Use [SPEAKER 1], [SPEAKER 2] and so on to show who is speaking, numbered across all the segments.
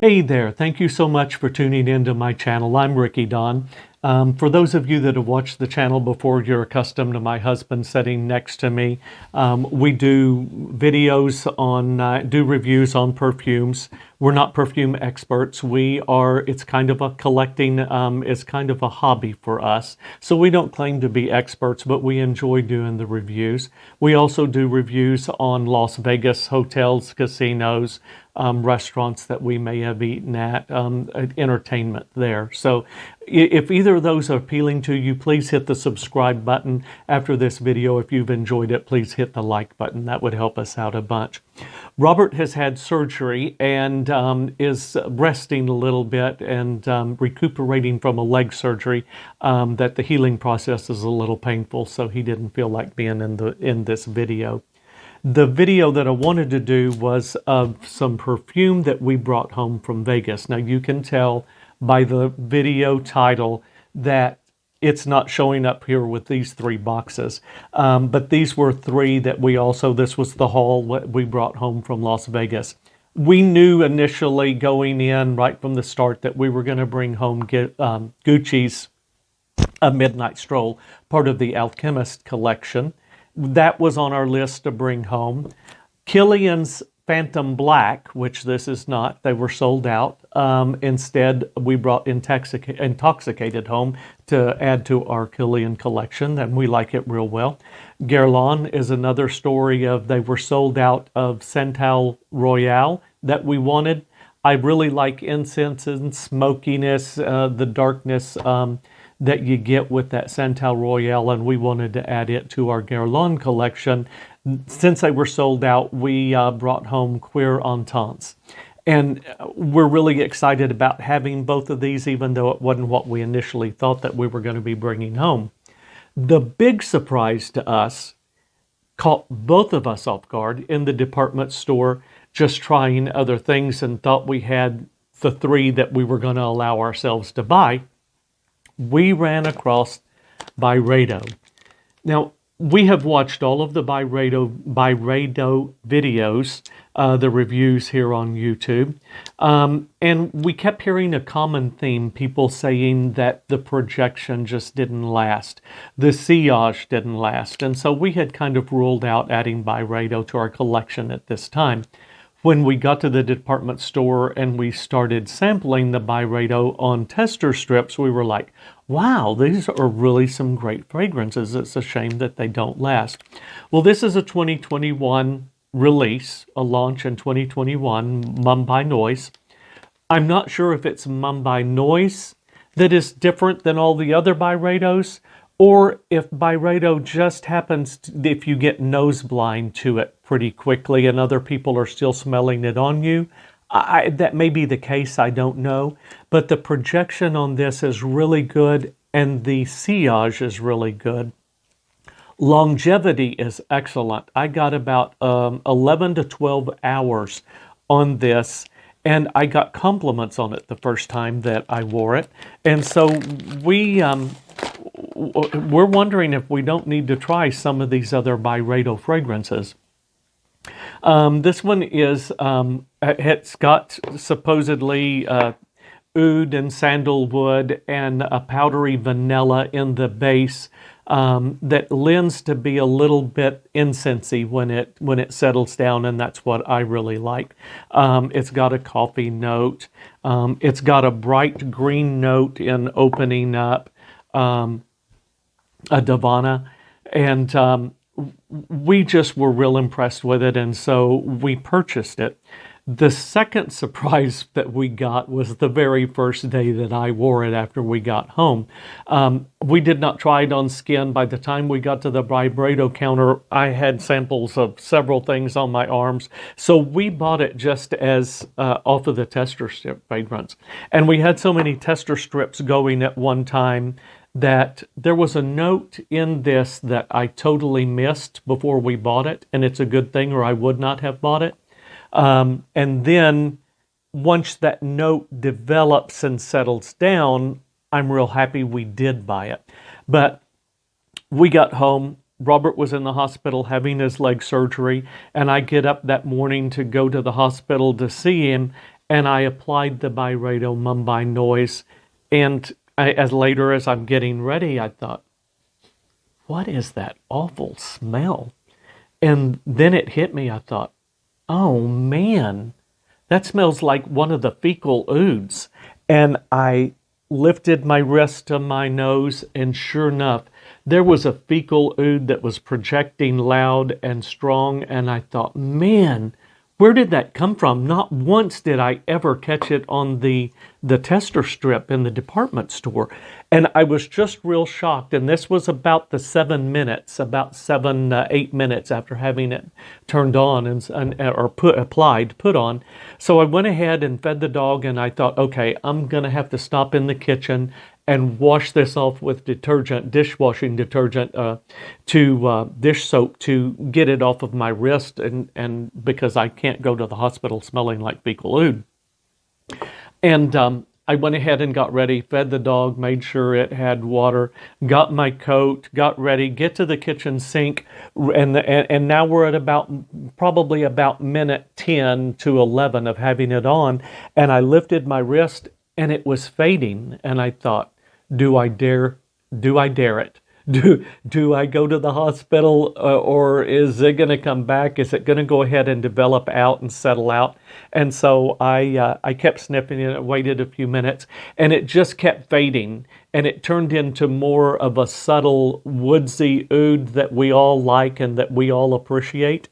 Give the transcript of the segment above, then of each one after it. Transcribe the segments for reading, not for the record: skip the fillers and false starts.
[SPEAKER 1] Hey there, thank you so much for tuning into my channel. I'm Ricky Don. For those of you that have watched the channel before, you're accustomed to my husband sitting next to me. We do videos on, do reviews on perfumes. We're not perfume experts. It's kind of a collecting, it's kind of a hobby for us. So we don't claim to be experts, but we enjoy doing the reviews. We also do reviews on Las Vegas hotels, casinos, restaurants that we may have eaten at, entertainment there. So if either of those are appealing to you, please hit the subscribe button. After this video, if you've enjoyed it, please hit the like button. That would help us out a bunch. Robert has had surgery and is resting a little bit and recuperating from a leg surgery that the healing process is a little painful, so he didn't feel like being in this video. The video that I wanted to do was of some perfume that we brought home from Vegas. Now you can tell by the video title that it's not showing up here with these three boxes. But these were three that this was the haul we brought home from Las Vegas. We knew initially going in right from the start that we were going to bring home Gucci's A Midnight Stroll, part of the Alchemist collection. That was on our list to bring home. Kilian's Phantom Black, which this is not, they were sold out. Instead, we brought Intoxicated home to add to our Kilian collection, and we like it real well. Guerlain is another story of they were sold out of Santal Royale that we wanted. I really like incense and smokiness, the darkness that you get with that Santal Royale, and we wanted to add it to our Guerlain collection. Since they were sold out, we brought home Queer Ententes. And we're really excited about having both of these, even though it wasn't what we initially thought that we were going to be bringing home. The big surprise to us caught both of us off guard in the department store, just trying other things and thought we had the three that we were going to allow ourselves to buy. We ran across Byredo. Now, we have watched all of the Byredo videos, the reviews here on YouTube, and we kept hearing a common theme, people saying that the projection just didn't last. The sillage didn't last, and so we had kind of ruled out adding Byredo to our collection at this time. When we got to the department store and we started sampling the Byredo on tester strips, we were like, wow, these are really some great fragrances. It's a shame that they don't last. Well, this is a 2021 release, a launch in 2021, Mumbai Noise. I'm not sure if it's Mumbai Noise that is different than all the other Byredos, or if Byredo just happens to, if you get nose blind to it pretty quickly and other people are still smelling it on you. That may be the case, I don't know. But the projection on this is really good and the sillage is really good. Longevity is excellent. I got about 11 to 12 hours on this, and I got compliments on it the first time that I wore it. And so we're wondering if we don't need to try some of these other Byredo fragrances. This one is, it's got supposedly oud and sandalwood and a powdery vanilla in the base that lends to be a little bit incensey when it settles down, and that's what I really like. It's got a coffee note. It's got a bright green note in opening up, a Davana, and we just were real impressed with it, and so we purchased it. The second surprise that we got was the very first day that I wore it after we got home. We did not try it on skin. By the time we got to the Byredo counter, I had samples of several things on my arms. So we bought it just as off of the tester strip fragrance. And we had so many tester strips going at one time that there was a note in this that I totally missed before we bought it. And it's a good thing, or I would not have bought it. And then once that note develops and settles down, I'm real happy we did buy it. But we got home, Robert was in the hospital having his leg surgery, and I get up that morning to go to the hospital to see him, and I applied the Byredo Mumbai Noise. And as later as I'm getting ready, I thought, what is that awful smell? And then it hit me. I thought, oh man, that smells like one of the fecal oods. And I lifted my wrist to my nose, and sure enough, there was a fecal oud that was projecting loud and strong. And I thought, man, where did that come from? Not once did I ever catch it on the tester strip in the department store. And I was just real shocked. And this was about the 7 minutes, about 8 minutes after having it turned on or put on. So I went ahead and fed the dog, and I thought, okay, I'm going to have to stop in the kitchen and wash this off with detergent, dishwashing detergent, dish soap to get it off of my wrist, and because I can't go to the hospital smelling like fecal oud. And I went ahead and got ready, fed the dog, made sure it had water, got my coat, got ready, get to the kitchen sink, and now we're at probably about minute 10 to 11 of having it on, and I lifted my wrist, and it was fading, and I thought, do I dare it? Do I go to the hospital, or is it going to come back? Is it going to go ahead and develop out and settle out? And so I kept sniffing it, waited a few minutes, and it just kept fading, and it turned into more of a subtle woodsy oud that we all like and that we all appreciate.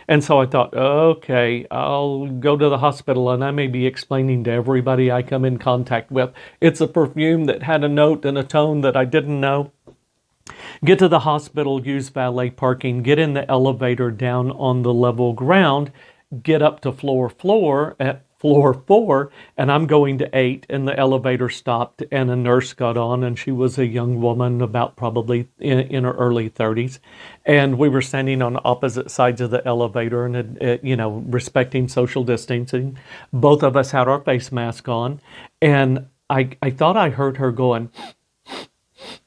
[SPEAKER 1] And so I thought, okay, I'll go to the hospital, and I may be explaining to everybody I come in contact with, it's a perfume that had a note and a tone that I didn't know. Get to the hospital, use valet parking, get in the elevator down on the level ground, get up to floor 4, and I'm going to 8, and the elevator stopped, and a nurse got on, and she was a young woman, about probably in her early 30s, and we were standing on opposite sides of the elevator, and respecting social distancing. Both of us had our face mask on, and I thought I heard her going,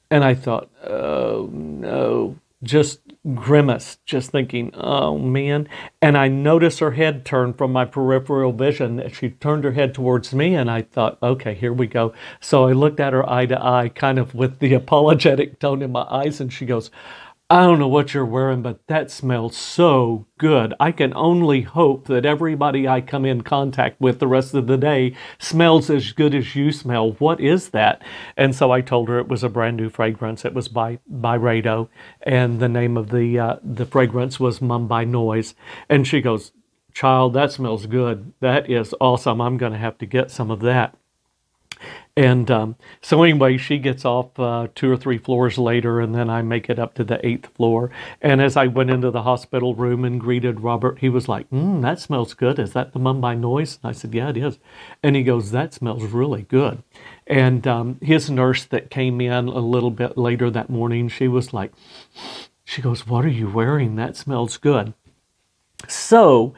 [SPEAKER 1] and I thought, oh no, just grimaced, just thinking, oh man. And I noticed her head turn from my peripheral vision. She turned her head towards me, and I thought, okay, here we go. So I looked at her eye to eye, kind of with the apologetic tone in my eyes, and she goes, I don't know what you're wearing, but that smells so good. I can only hope that everybody I come in contact with the rest of the day smells as good as you smell. What is that? And so I told her it was a brand new fragrance. It was by Byredo, and the name of the fragrance was Mumbai Noise. And she goes, child, that smells good. That is awesome. I'm going to have to get some of that. And so anyway, she gets off 2 or 3 floors later, and then I make it up to the 8th floor. And as I went into the hospital room and greeted Robert, he was like, that smells good. Is that the Mumbai Noise? And I said, yeah, it is. And he goes, that smells really good. And his nurse that came in a little bit later that morning, she was like, she goes, what are you wearing? That smells good. So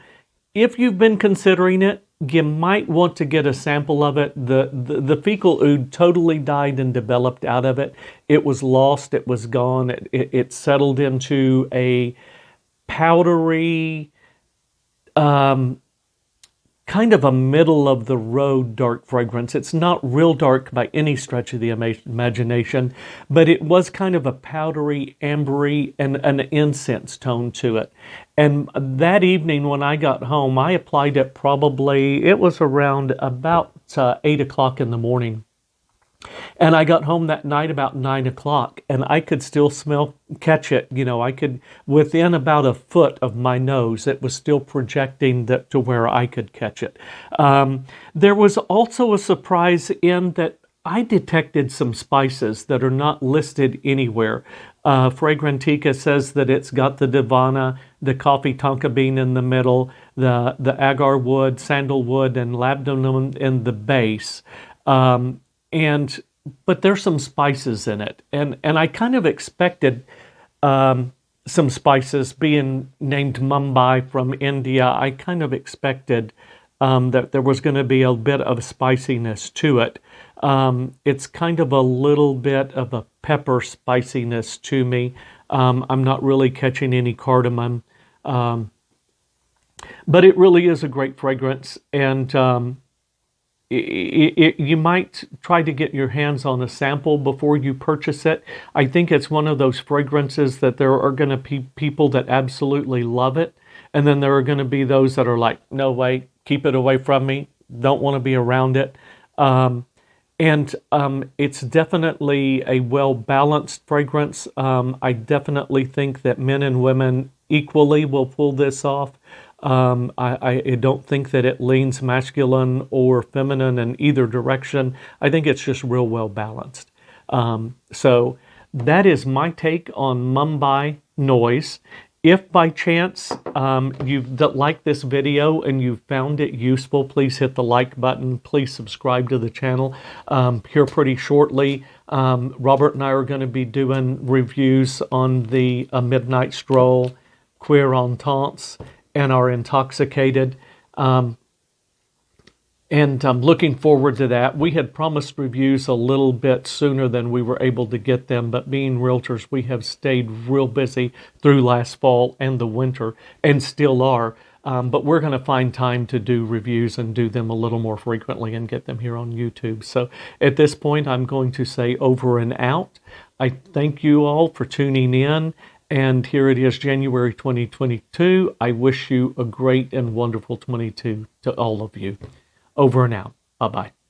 [SPEAKER 1] if you've been considering it, you might want to get a sample of it. The fecal oud totally died and developed out of it. It was lost. It was gone. It settled into a powdery, kind of a middle of the road dark fragrance. It's not real dark by any stretch of the imagination, but it was kind of a powdery, ambery, and an incense tone to it. And that evening when I got home, I applied it it was around about 8 o'clock in the morning. And I got home that night about 9 o'clock, and I could still catch it. I could, within about a foot of my nose, it was still projecting to where I could catch it. There was also a surprise in that I detected some spices that are not listed anywhere. Fragrantica says that it's got the Divana, the coffee tonka bean in the middle, the agar wood, sandalwood, and labdanum in the base. But there's some spices in it, and I kind of expected some spices, being named Mumbai from India. I kind of expected that there was going to be a bit of spiciness to it. It's kind of a little bit of a pepper spiciness to me. I'm not really catching any cardamom, but it really is a great fragrance, and you might try to get your hands on a sample before you purchase it. I think it's one of those fragrances that there are going to be people that absolutely love it, and then there are going to be those that are like, no way, keep it away from me, don't want to be around it. And it's definitely a well-balanced fragrance. I definitely think that men and women equally will pull this off. I don't think that it leans masculine or feminine in either direction. I think it's just real well balanced. So that is my take on Mumbai Noise. If by chance you've liked this video and you've found it useful, please hit the like button. Please subscribe to the channel. Here pretty shortly, Robert and I are going to be doing reviews on the Midnight Stroll, Queer Ententes, and Our Intoxicated. And I'm looking forward to that. We had promised reviews a little bit sooner than we were able to get them, but being realtors, we have stayed real busy through last fall and the winter, and still are. But we're going to find time to do reviews and do them a little more frequently and get them here on YouTube. So at this point, I'm going to say over and out. I thank you all for tuning in. And here it is, January 2022. I wish you a great and wonderful 22 to all of you. Over and out. Bye-bye.